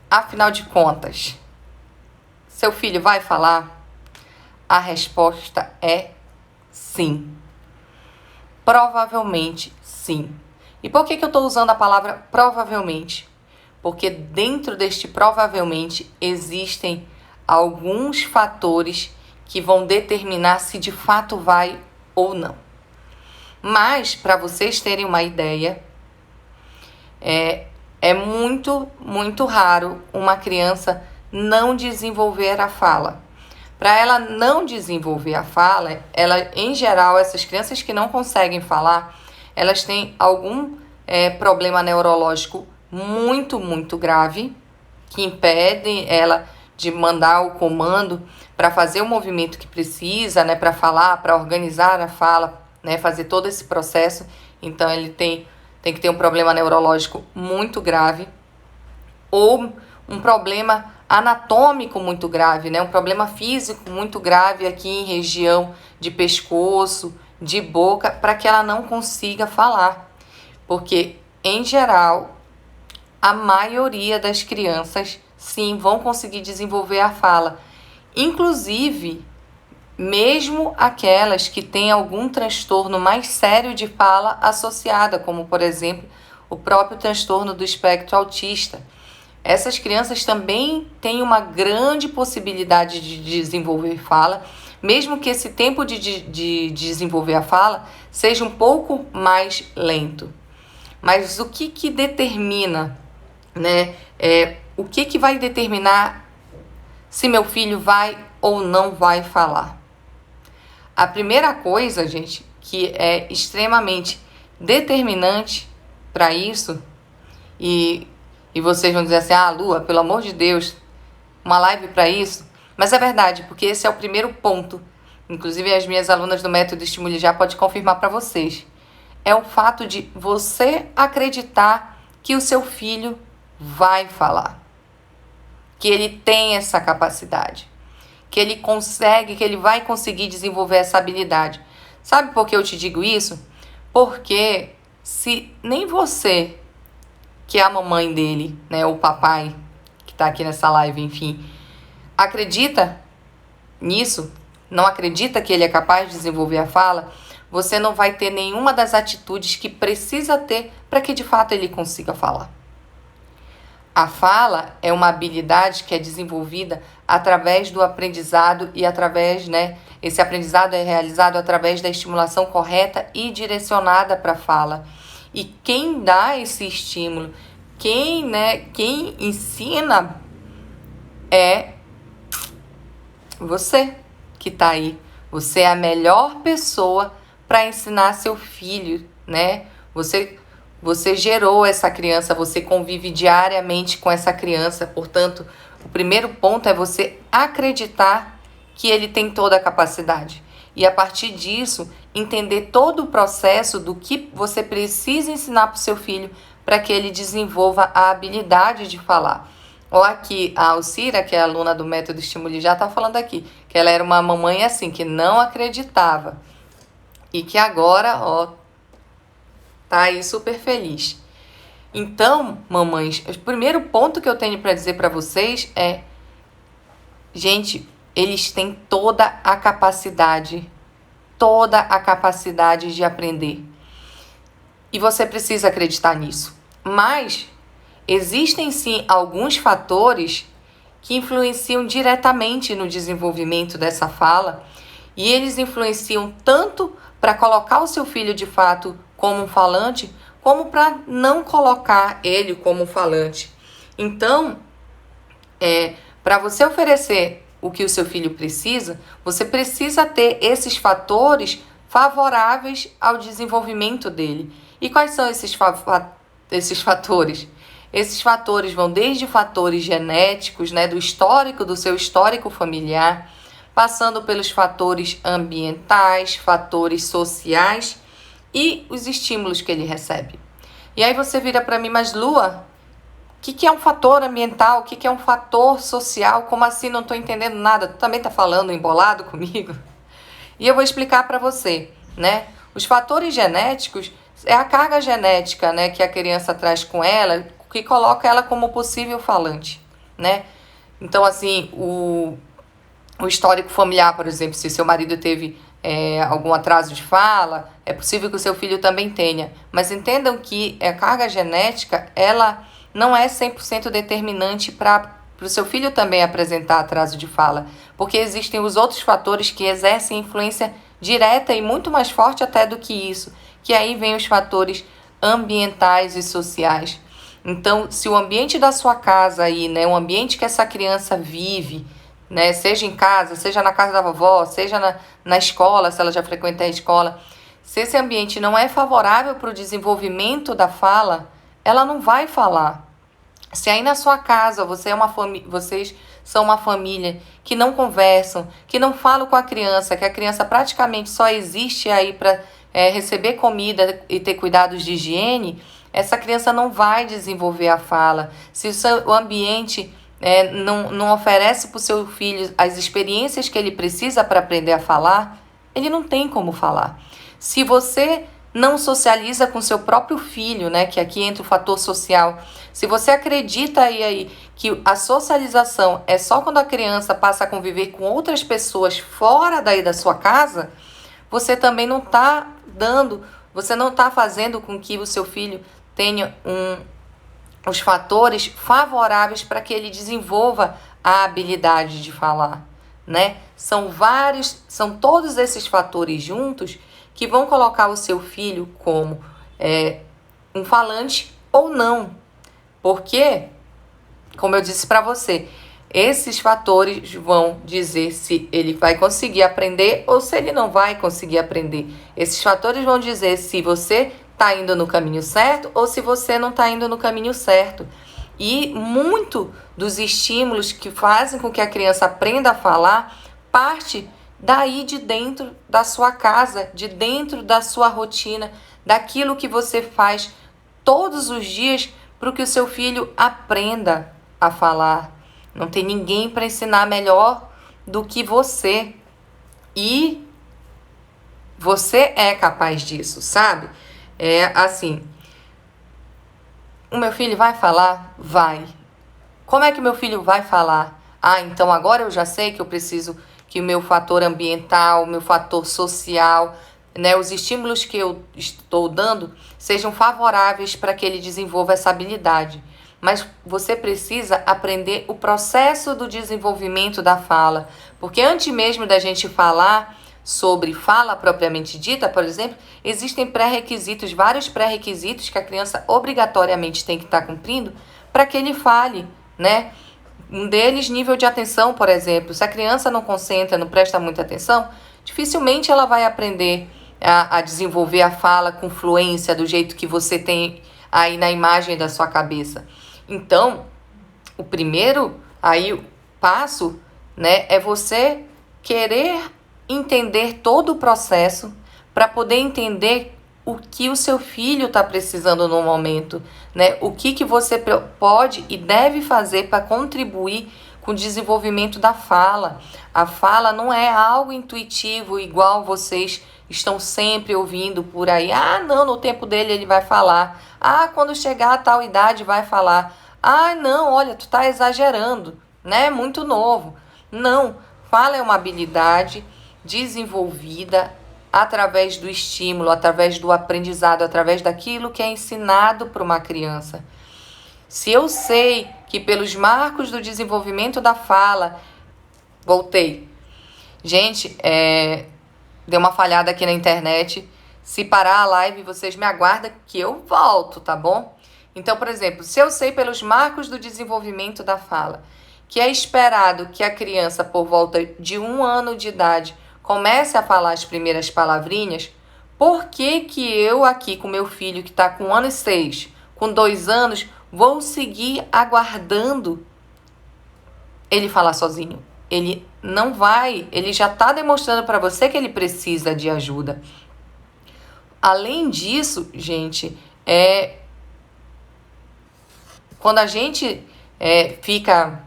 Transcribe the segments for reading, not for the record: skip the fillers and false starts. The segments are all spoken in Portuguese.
Afinal de contas, seu filho vai falar? A resposta é sim. Provavelmente sim. E por que eu estou usando a palavra provavelmente? Porque dentro deste provavelmente existem alguns fatores que vão determinar se de fato vai ou não. Mas, para vocês terem uma ideia, é muito raro uma criança não desenvolver a fala. Para ela não desenvolver a fala, em geral, essas crianças que não conseguem falar, elas têm algum problema neurológico muito grave, que impede ela de mandar o comando para fazer o movimento que precisa, né, para falar, para organizar a fala, né, fazer todo esse processo. Então, ele tem que ter um problema neurológico muito grave, ou um problema anatômico muito grave, né? Um problema físico muito grave aqui em região de pescoço, de boca, para que ela não consiga falar. Porque, em geral, a maioria das crianças, sim, vão conseguir desenvolver a fala. Inclusive, mesmo aquelas que têm algum transtorno mais sério de fala associada, como, por exemplo, o próprio transtorno do espectro autista. Essas crianças também têm uma grande possibilidade de desenvolver fala, mesmo que esse tempo de desenvolver a fala seja um pouco mais lento. Mas o que determina, né? O que vai determinar se meu filho vai ou não vai falar? A primeira coisa, gente, que é extremamente determinante para isso, e vocês vão dizer assim, Lua, pelo amor de Deus, uma live para isso. Mas é verdade, porque esse é o primeiro ponto. Inclusive, as minhas alunas do Método Estimule já podem confirmar para vocês. É o fato de você acreditar que o seu filho vai falar. Que ele tem essa capacidade. Que ele consegue, que ele vai conseguir desenvolver essa habilidade. Sabe por que eu te digo isso? Porque se nem você, que é a mamãe dele, né, o papai, que tá aqui nessa live, enfim, acredita nisso, não acredita que ele é capaz de desenvolver a fala, você não vai ter nenhuma das atitudes que precisa ter para que de fato ele consiga falar. A fala é uma habilidade que é desenvolvida através do aprendizado e esse aprendizado é realizado através da estimulação correta e direcionada para a fala. E quem dá esse estímulo, quem ensina é você que está aí. Você é a melhor pessoa para ensinar seu filho, né? Você gerou essa criança, você convive diariamente com essa criança. Portanto, o primeiro ponto é você acreditar que ele tem toda a capacidade. E a partir disso, entender todo o processo do que você precisa ensinar para o seu filho para que ele desenvolva a habilidade de falar. Ou aqui, a Alcira, que é aluna do Método Estimule, já está falando aqui, que ela era uma mamãe assim, que não acreditava. E que agora, tá aí super feliz. Então, mamães, o primeiro ponto que eu tenho para dizer para vocês é, gente, eles têm toda a capacidade de aprender. E você precisa acreditar nisso. Mas existem sim alguns fatores que influenciam diretamente no desenvolvimento dessa fala, e eles influenciam tanto para colocar o seu filho de fato como um falante, como para não colocar ele como um falante. Então, para você oferecer o que o seu filho precisa, você precisa ter esses fatores favoráveis ao desenvolvimento dele. E quais são esses fatores? Esses fatores vão desde fatores genéticos, né, do seu histórico familiar, passando pelos fatores ambientais, fatores sociais e os estímulos que ele recebe. E aí você vira para mim, mas Lua, o que é um fator ambiental? O que é um fator social? Como assim? Não estou entendendo nada. Tu também está falando embolado comigo? E eu vou explicar para você, né? Os fatores genéticos é a carga genética, né, que a criança traz com ela, que coloca ela como possível falante. né? Então, assim, o histórico familiar, por exemplo, se seu marido teve algum atraso de fala, é possível que o seu filho também tenha. Mas entendam que a carga genética, ela não é 100% determinante para o seu filho também apresentar atraso de fala, porque existem os outros fatores que exercem influência direta e muito mais forte até do que isso, que aí vem os fatores ambientais e sociais. Então, se o ambiente da sua casa aí, né, o ambiente que essa criança vive, né, seja em casa, seja na casa da vovó, seja na escola, se ela já frequenta a escola, se esse ambiente não é favorável para o desenvolvimento da fala, ela não vai falar. Se aí na sua casa vocês são uma família que não conversam, que não falam com a criança, que a criança praticamente só existe aí para receber comida e ter cuidados de higiene, essa criança não vai desenvolver a fala. Se o ambiente não oferece para o seu filho as experiências que ele precisa para aprender a falar, ele não tem como falar. Se você não socializa com seu próprio filho, né, que aqui entra o fator social, se você acredita aí que a socialização é só quando a criança passa a conviver com outras pessoas fora daí da sua casa, você também não está você não está fazendo com que o seu filho tenha os fatores favoráveis para que ele desenvolva a habilidade de falar, né? São todos esses fatores juntos que vão colocar o seu filho como um falante ou não. Porque, como eu disse para você, esses fatores vão dizer se ele vai conseguir aprender ou se ele não vai conseguir aprender. Esses fatores vão dizer se você está indo no caminho certo ou se você não está indo no caminho certo. E muito dos estímulos que fazem com que a criança aprenda a falar parte daí de dentro da sua casa, de dentro da sua rotina, daquilo que você faz todos os dias para que o seu filho aprenda a falar. Não tem ninguém para ensinar melhor do que você. E você é capaz disso, sabe? É assim, o meu filho vai falar? Vai. Como é que meu filho vai falar? Ah, então agora eu já sei que eu preciso que o meu fator ambiental, o meu fator social, né, os estímulos que eu estou dando sejam favoráveis para que ele desenvolva essa habilidade. Mas você precisa aprender o processo do desenvolvimento da fala, porque antes mesmo da gente falar sobre fala propriamente dita, por exemplo, existem pré-requisitos, vários pré-requisitos que a criança obrigatoriamente tem que estar cumprindo para que ele fale, né? Um deles, nível de atenção, por exemplo. Se a criança não concentra, não presta muita atenção, dificilmente ela vai aprender a desenvolver a fala com fluência, do jeito que você tem aí na imagem da sua cabeça. Então, o primeiro passo, né, é você querer entender todo o processo para poder entender o que o seu filho está precisando no momento, né? O que você pode e deve fazer para contribuir com o desenvolvimento da fala. A fala não é algo intuitivo, igual vocês estão sempre ouvindo por aí. Ah, não, no tempo dele ele vai falar. Ah, quando chegar a tal idade vai falar. Ah, não, olha, tu tá exagerando, né? Muito novo. Não, fala é uma habilidade desenvolvida através do estímulo, através do aprendizado, através daquilo que é ensinado para uma criança. Se eu sei que pelos marcos do desenvolvimento da fala... Voltei. Gente, deu uma falhada aqui na internet. Se parar a live, vocês me aguardam que eu volto, tá bom? Então, por exemplo, se eu sei pelos marcos do desenvolvimento da fala que é esperado que a criança, por volta de 1 ano de idade, comece a falar as primeiras palavrinhas, por que eu aqui com meu filho que está com 1 ano e 6, com 2 anos, vou seguir aguardando ele falar sozinho? Ele não vai, ele já está demonstrando para você que ele precisa de ajuda. Além disso, gente, quando a gente fica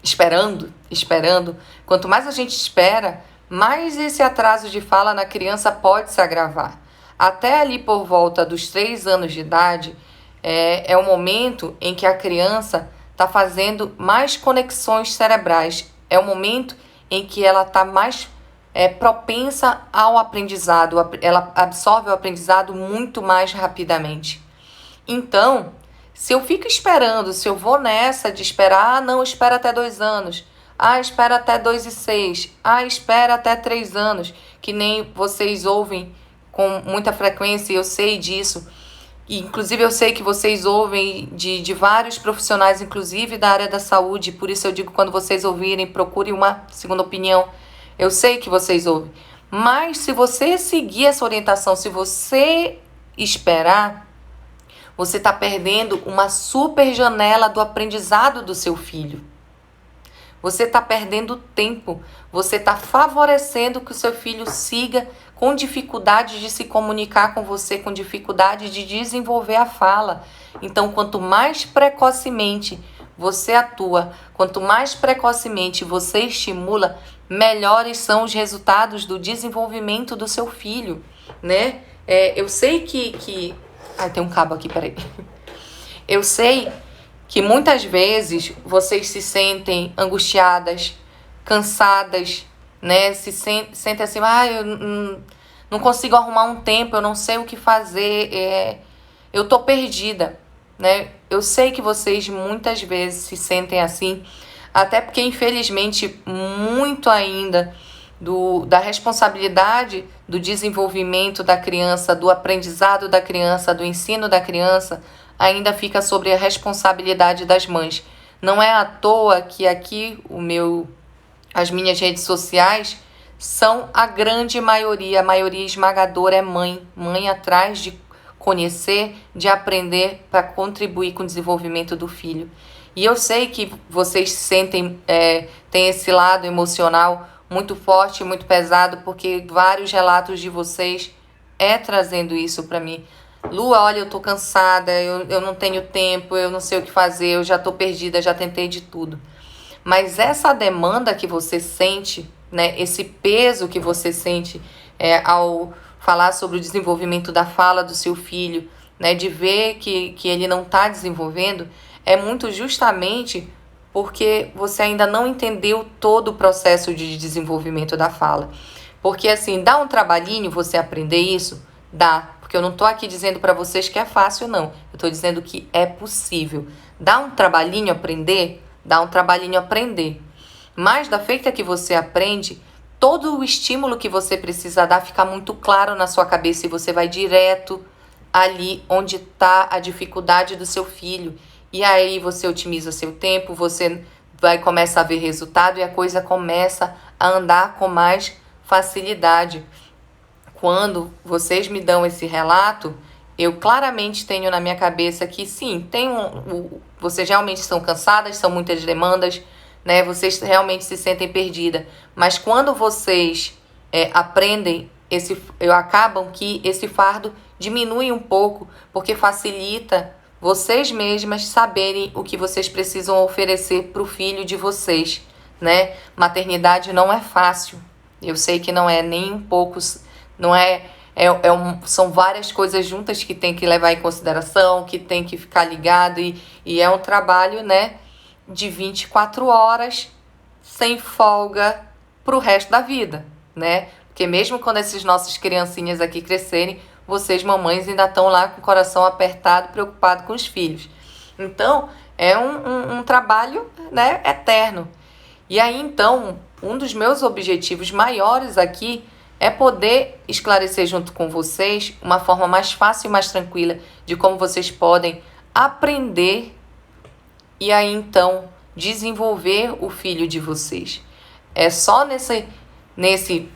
esperando, quanto mais a gente espera, mais esse atraso de fala na criança pode se agravar. Até ali por volta dos 3 anos de idade, é o momento em que a criança está fazendo mais conexões cerebrais. É o momento em que ela está mais propensa ao aprendizado, ela absorve o aprendizado muito mais rapidamente. Então, se eu fico esperando, se eu vou nessa de esperar, não, espera até 2 anos, espera até 2 e 6, espera até 3 anos, que nem vocês ouvem com muita frequência, e eu sei disso. Inclusive, eu sei que vocês ouvem de vários profissionais, inclusive da área da saúde. Por isso eu digo, quando vocês ouvirem, procure uma segunda opinião. Eu sei que vocês ouvem. Mas se você seguir essa orientação, se você esperar, você está perdendo uma super janela do aprendizado do seu filho. Você está perdendo tempo. Você está favorecendo que o seu filho siga com dificuldade de se comunicar com você, com dificuldade de desenvolver a fala. Então, quanto mais precocemente você atua, quanto mais precocemente você estimula, melhores são os resultados do desenvolvimento do seu filho, né? Eu sei que... tem um cabo aqui, peraí. Eu sei que muitas vezes vocês se sentem angustiadas, cansadas, né? Se sentem assim, eu não consigo arrumar um tempo, eu não sei o que fazer, eu tô perdida, né? Eu sei que vocês muitas vezes se sentem assim, até porque infelizmente muito ainda da responsabilidade do desenvolvimento da criança, do aprendizado da criança, do ensino da criança, ainda fica sobre a responsabilidade das mães. Não é à toa que aqui as minhas redes sociais são a grande maioria, a maioria esmagadora é mãe. Mãe atrás de conhecer, de aprender para contribuir com o desenvolvimento do filho. E eu sei que vocês sentem, tem esse lado emocional muito forte, muito pesado, porque vários relatos de vocês trazendo isso para mim. Lu, olha, eu tô cansada, eu não tenho tempo, eu não sei o que fazer, eu já tô perdida, já tentei de tudo. Mas essa demanda que você sente, né, esse peso que você sente ao falar sobre o desenvolvimento da fala do seu filho, né, de ver que ele não está desenvolvendo, é muito justamente porque você ainda não entendeu todo o processo de desenvolvimento da fala. Porque assim, dá um trabalhinho você aprender isso? Dá. Porque eu não estou aqui dizendo para vocês que é fácil, não. Eu estou dizendo que é possível. Dá um trabalhinho aprender? Dá um trabalhinho aprender. Mas da feita que você aprende, todo o estímulo que você precisa dar fica muito claro na sua cabeça e você vai direto ali onde está a dificuldade do seu filho. E aí você otimiza seu tempo, você vai começar a ver resultado e a coisa começa a andar com mais facilidade. Quando vocês me dão esse relato, eu claramente tenho na minha cabeça que sim, vocês realmente estão cansadas, são muitas demandas, né? Vocês realmente se sentem perdidas. Mas quando vocês aprendem, acabam que esse fardo diminui um pouco, porque facilita vocês mesmas saberem o que vocês precisam oferecer para o filho de vocês, né? Maternidade não é fácil. Eu sei que não é nem um pouco, não são várias coisas juntas que tem que levar em consideração, que tem que ficar ligado e é um trabalho, né, de 24 horas sem folga para o resto da vida, né? Porque mesmo quando essas nossas criancinhas aqui crescerem, vocês, mamães, ainda estão lá com o coração apertado, preocupado com os filhos. Então, é um trabalho, né, eterno. E aí, então, um dos meus objetivos maiores aqui é poder esclarecer junto com vocês uma forma mais fácil e mais tranquila de como vocês podem aprender e aí, então, desenvolver o filho de vocês. É só nesse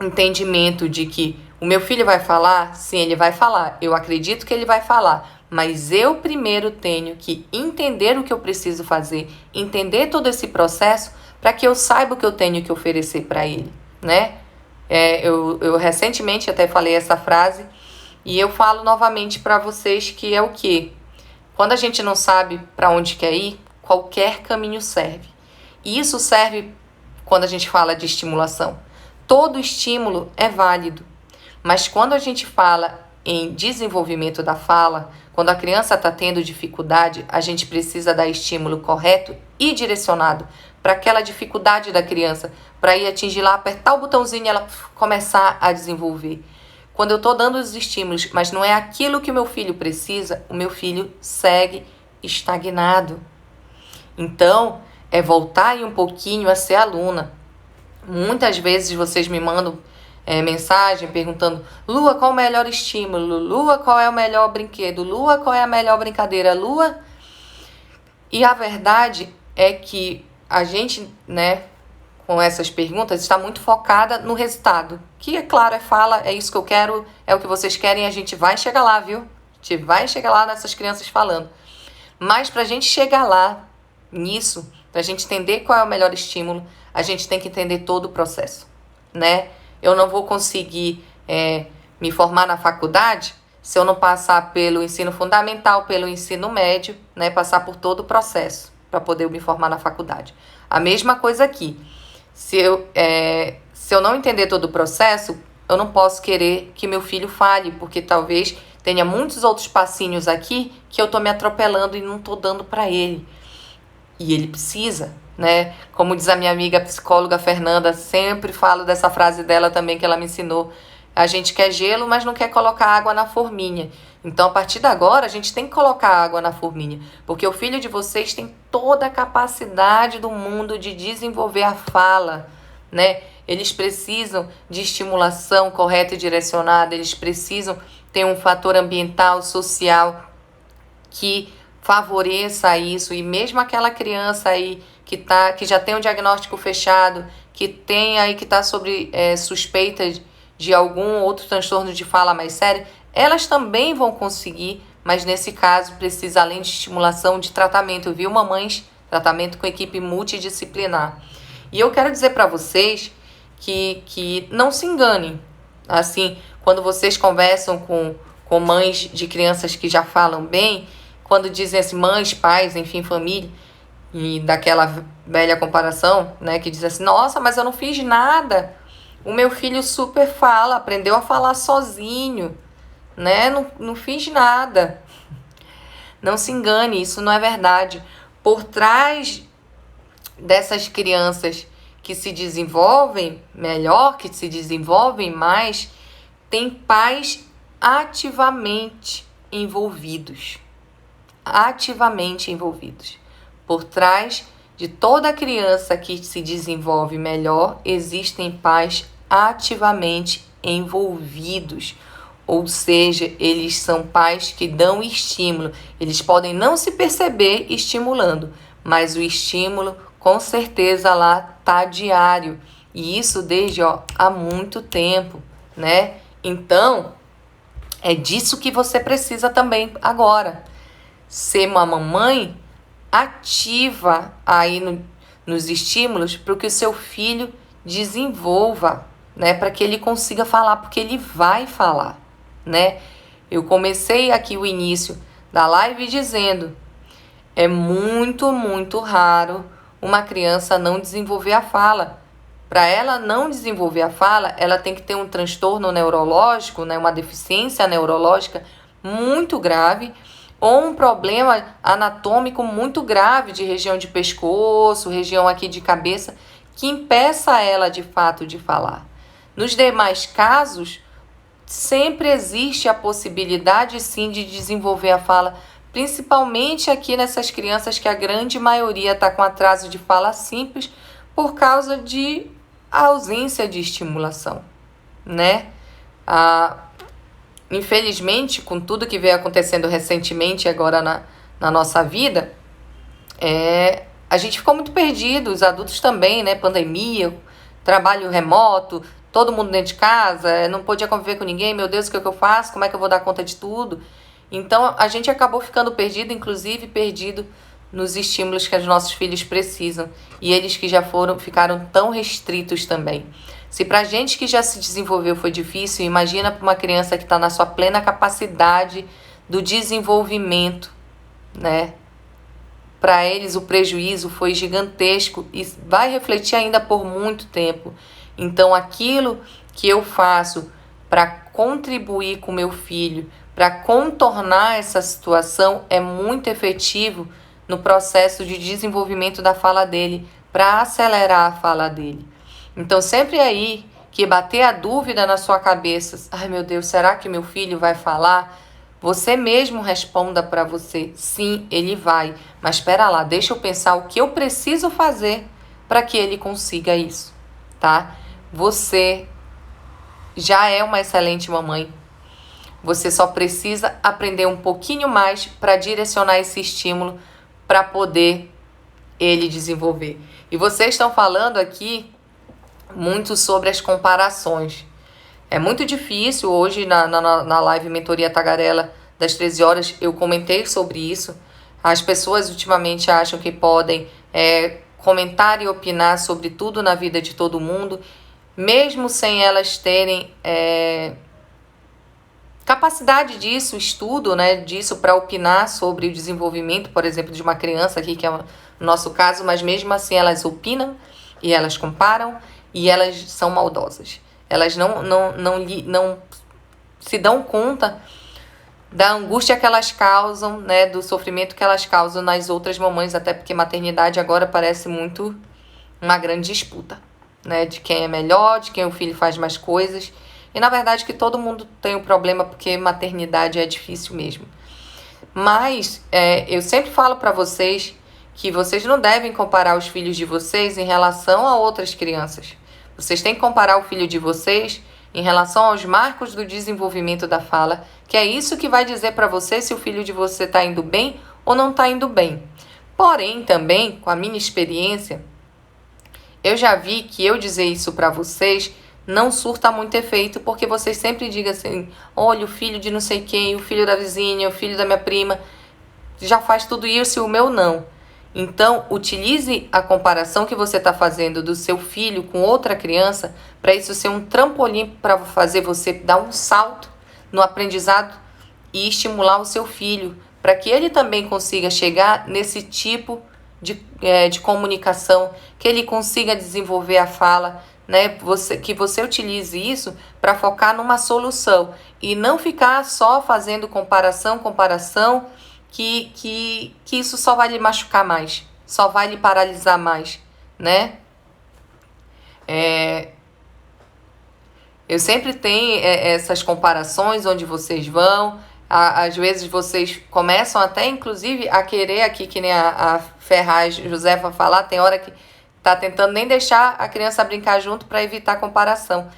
entendimento de que o meu filho vai falar? Sim, ele vai falar. Eu acredito que ele vai falar. Mas eu primeiro tenho que entender o que eu preciso fazer, entender todo esse processo para que eu saiba o que eu tenho que oferecer para ele, né? Eu recentemente até falei essa frase e eu falo novamente para vocês que é o quê? Quando a gente não sabe para onde quer ir, qualquer caminho serve. E isso serve quando a gente fala de estimulação. Todo estímulo é válido. Mas quando a gente fala em desenvolvimento da fala, quando a criança está tendo dificuldade, a gente precisa dar estímulo correto e direcionado para aquela dificuldade da criança, para ir atingir lá, apertar o botãozinho e ela começar a desenvolver. Quando eu estou dando os estímulos, mas não é aquilo que o meu filho precisa, o meu filho segue estagnado. Então, é voltar aí um pouquinho a ser aluna. Muitas vezes vocês me mandam mensagem perguntando: Lua, qual o melhor estímulo? Lua, qual é o melhor brinquedo? Lua, qual é a melhor brincadeira? Lua? E a verdade é que a gente, né, com essas perguntas, está muito focada no resultado. Que, é claro, fala, é isso que eu quero, é o que vocês querem, a gente vai chegar lá, viu? A gente vai chegar lá nessas crianças falando. Mas para a gente chegar lá, nisso, para a gente entender qual é o melhor estímulo, a gente tem que entender todo o processo, né? Eu não vou conseguir me formar na faculdade se eu não passar pelo ensino fundamental, pelo ensino médio, né? Passar por todo o processo para poder me formar na faculdade. A mesma coisa aqui. Se eu não entender todo o processo, eu não posso querer que meu filho fale, porque talvez tenha muitos outros passinhos aqui que eu tô me atropelando e não tô dando para ele. E ele precisa, né? Como diz a minha amiga psicóloga Fernanda, sempre falo dessa frase dela também que ela me ensinou. A gente quer gelo, mas não quer colocar água na forminha. Então, a partir de agora, a gente tem que colocar água na forminha. Porque o filho de vocês tem toda a capacidade do mundo de desenvolver a fala, né? Eles precisam de estimulação correta e direcionada. Eles precisam ter um fator ambiental, social, que favoreça isso. E mesmo aquela criança aí que já tem um diagnóstico fechado, que está sobre suspeita de algum outro transtorno de fala mais sério, elas também vão conseguir, mas nesse caso precisa, além de estimulação, de tratamento, viu, mamães? Tratamento com equipe multidisciplinar. E eu quero dizer para vocês que não se enganem. Assim, quando vocês conversam com mães de crianças que já falam bem, quando dizem assim, mães, pais, enfim, família, e daquela velha comparação, né, que diz assim, nossa, mas eu não fiz nada. O meu filho super fala, aprendeu a falar sozinho, né? Não fiz nada. Não se engane, isso não é verdade. Por trás dessas crianças que se desenvolvem melhor, que se desenvolvem mais, tem pais ativamente envolvidos. Ativamente envolvidos. Por trás de toda criança que se desenvolve melhor, existem pais ativamente envolvidos. Ou seja, eles são pais que dão estímulo. Eles podem não se perceber estimulando, mas o estímulo com certeza lá tá diário. E isso desde há muito tempo, né? Então, é disso que você precisa também agora. Ser uma mamãe ativa aí nos estímulos para que o seu filho desenvolva, né? Para que ele consiga falar, porque ele vai falar, né? Eu comecei aqui o início da live dizendo, é muito, muito raro uma criança não desenvolver a fala. Para ela não desenvolver a fala, ela tem que ter um transtorno neurológico, né? Uma deficiência neurológica muito grave, ou um problema anatômico muito grave de região de pescoço, região aqui de cabeça, que impeça ela de fato de falar. Nos demais casos, sempre existe a possibilidade sim de desenvolver a fala, principalmente aqui nessas crianças que a grande maioria está com atraso de fala simples por causa de ausência de estimulação, né? Infelizmente, com tudo que vem acontecendo recentemente agora na nossa vida, a gente ficou muito perdido, os adultos também, né? Pandemia, trabalho remoto, todo mundo dentro de casa, não podia conviver com ninguém, meu Deus, o que é que eu faço? Como é que eu vou dar conta de tudo? Então, a gente acabou ficando perdido, inclusive perdido nos estímulos que os nossos filhos precisam. E eles que já ficaram tão restritos também. Se pra gente que já se desenvolveu foi difícil, imagina para uma criança que está na sua plena capacidade do desenvolvimento, né? Para eles o prejuízo foi gigantesco e vai refletir ainda por muito tempo. Então, aquilo que eu faço para contribuir com o meu filho, para contornar essa situação, é muito efetivo no processo de desenvolvimento da fala dele, para acelerar a fala dele. Então, sempre aí que bater a dúvida na sua cabeça, ai meu Deus, será que meu filho vai falar? Você mesmo responda para você, sim, ele vai, mas espera lá, deixa eu pensar o que eu preciso fazer para que ele consiga isso, tá? Você já é uma excelente mamãe. Você só precisa aprender um pouquinho mais para direcionar esse estímulo para poder ele desenvolver. E vocês estão falando aqui muito sobre as comparações. É muito difícil, hoje na live Mentoria Tagarela das 13 horas, eu comentei sobre isso. As pessoas ultimamente acham que podem comentar e opinar sobre tudo na vida de todo mundo, mesmo sem elas terem capacidade disso, estudo, né, disso para opinar sobre o desenvolvimento, por exemplo, de uma criança aqui, que é o nosso caso, mas mesmo assim elas opinam e elas comparam e elas são maldosas. Elas não se dão conta da angústia que elas causam, né, do sofrimento que elas causam nas outras mamães, até porque maternidade agora parece muito uma grande disputa, né, de quem é melhor, de quem o filho faz mais coisas. E na verdade que todo mundo tem um problema, porque maternidade é difícil mesmo. Mas eu sempre falo para vocês que vocês não devem comparar os filhos de vocês em relação a outras crianças. Vocês têm que comparar o filho de vocês em relação aos marcos do desenvolvimento da fala, que é isso que vai dizer para você se o filho de você está indo bem ou não está indo bem. Porém, também, com a minha experiência, eu já vi que eu dizer isso para vocês não surta muito efeito, porque vocês sempre digam assim, olha, o filho de não sei quem, o filho da vizinha, o filho da minha prima, já faz tudo isso e o meu não. Então, utilize a comparação que você está fazendo do seu filho com outra criança para isso ser um trampolim para fazer você dar um salto no aprendizado e estimular o seu filho para que ele também consiga chegar nesse tipo de comunicação, que ele consiga desenvolver a fala, né? Que você utilize isso para focar numa solução e não ficar só fazendo comparação, que isso só vai lhe machucar mais, só vai lhe paralisar mais, né? Eu sempre tenho essas comparações onde vocês vão, às vezes vocês começam até, inclusive, a querer aqui, que nem a Ferraz Josefa falar, tem hora que tá tentando nem deixar a criança brincar junto para evitar comparação,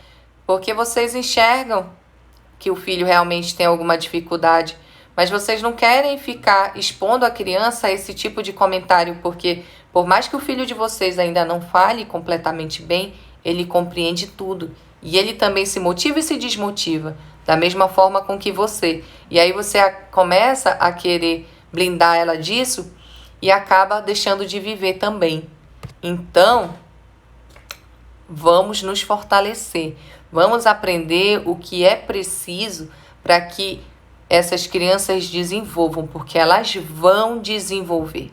porque vocês enxergam que o filho realmente tem alguma dificuldade, mas vocês não querem ficar expondo a criança a esse tipo de comentário, porque por mais que o filho de vocês ainda não fale completamente bem, ele compreende tudo. E ele também se motiva e se desmotiva, da mesma forma com que você. E aí você começa a querer blindar ela disso e acaba deixando de viver também. Então, vamos nos fortalecer, vamos aprender o que é preciso para que essas crianças desenvolvam, porque elas vão desenvolver.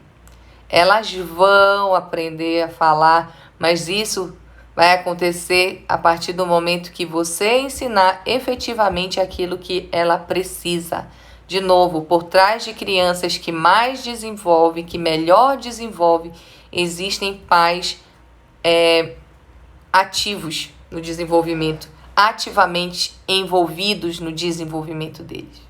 Elas vão aprender a falar, mas isso vai acontecer a partir do momento que você ensinar efetivamente aquilo que ela precisa. De novo, por trás de crianças que mais desenvolvem, que melhor desenvolvem, existem pais ativos no desenvolvimento, ativamente envolvidos no desenvolvimento deles.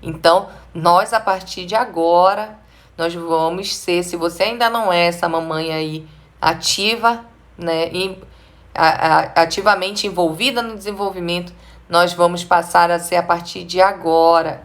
Então, nós a partir de agora, nós vamos ser, se você ainda não é essa mamãe aí ativa, né, ativamente envolvida no desenvolvimento, nós vamos passar a ser a partir de agora.